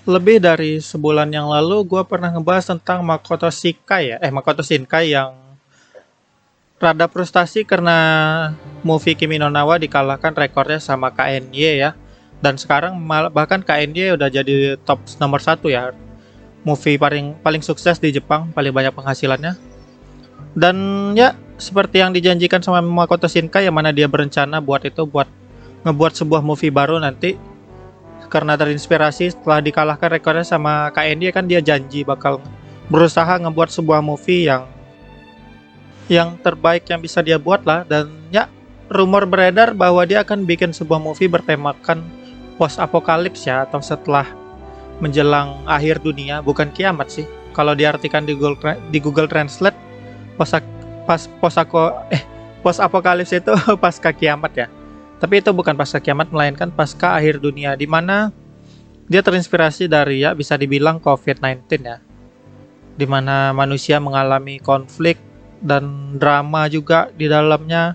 Lebih dari sebulan yang lalu, gue pernah ngebahas tentang Makoto Shinkai ya. Makoto Shinkai yang rada frustasi karena movie Kimi no Na wa dikalahkan rekornya sama KNY ya. Dan sekarang bahkan KNY udah jadi top nomor satu ya. Movie paling paling sukses di Jepang, paling banyak penghasilannya. Dan ya, seperti yang dijanjikan sama Makoto Shinkai, yang mana dia berencana buat ngebuat sebuah movie baru nanti, karena terinspirasi setelah dikalahkan rekornya sama KND, kan dia janji bakal berusaha ngebuat sebuah movie yang terbaik yang bisa dia buat lah. Dan ya, rumor beredar bahwa dia akan bikin sebuah movie bertemakan post apokalips ya, atau setelah menjelang akhir dunia, bukan kiamat sih kalau diartikan di Google Translate. Post pas post apokalips itu pasca kiamat ya. Tapi itu bukan pasca kiamat, melainkan pasca akhir dunia, di mana dia terinspirasi dari, ya bisa dibilang, COVID-19 ya, di mana manusia mengalami konflik dan drama juga di dalamnya.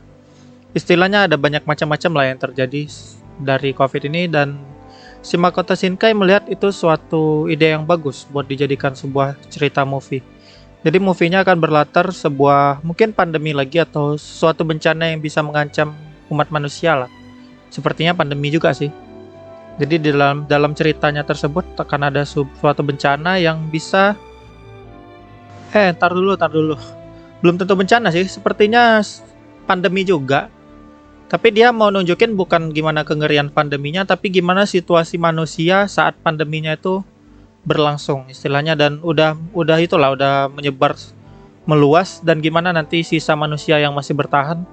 Istilahnya ada banyak macam-macam lah yang terjadi dari COVID ini, dan si Makoto Shinkai melihat itu suatu ide yang bagus buat dijadikan sebuah cerita movie. Jadi movie-nya akan berlatar sebuah mungkin pandemi lagi atau suatu bencana yang bisa mengancam umat manusia lah. Sepertinya pandemi juga sih. Jadi di dalam ceritanya tersebut akan ada suatu bencana yang bisa tar dulu. Belum tentu bencana sih, sepertinya pandemi juga. Tapi dia mau nunjukin bukan gimana kengerian pandeminya, tapi gimana situasi manusia saat pandeminya itu berlangsung istilahnya, dan udah menyebar meluas, dan gimana nanti sisa manusia yang masih bertahan,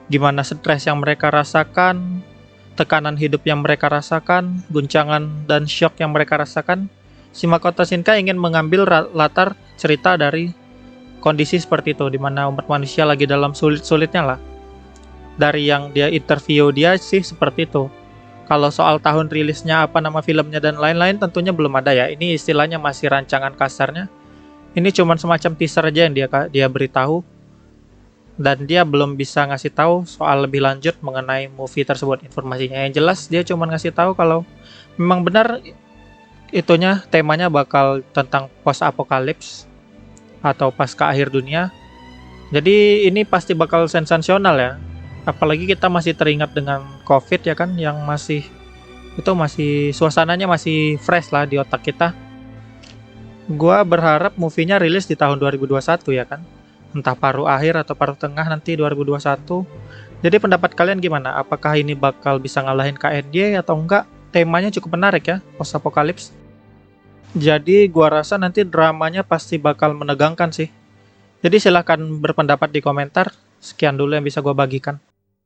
gimana stres yang mereka rasakan, tekanan hidup yang mereka rasakan, guncangan dan shock yang mereka rasakan. Si Makoto Shinkai ingin mengambil latar cerita dari kondisi seperti itu, di mana umat manusia lagi dalam sulit-sulitnya lah. Dari yang dia interview dia sih seperti itu. Kalau soal tahun rilisnya, apa nama filmnya, dan lain-lain tentunya belum ada ya. Ini istilahnya masih rancangan kasarnya. Ini cuma semacam teaser aja yang dia beritahu, dan dia belum bisa ngasih tahu soal lebih lanjut mengenai movie tersebut. Informasinya yang jelas dia cuma ngasih tahu kalau memang benar itunya, temanya bakal tentang post apokalips atau pasca akhir dunia. Jadi ini pasti bakal sensasional ya. Apalagi kita masih teringat dengan COVID ya kan, yang masih suasananya masih fresh lah di otak kita. Gua berharap movie-nya rilis di tahun 2021 ya kan. Entah paruh akhir atau paruh tengah nanti 2021. Jadi pendapat kalian gimana? Apakah ini bakal bisa ngalahin KNY atau enggak? Temanya cukup menarik ya, post apokalips. Jadi gua rasa nanti dramanya pasti bakal menegangkan sih. Jadi silahkan berpendapat di komentar. Sekian dulu yang bisa gua bagikan.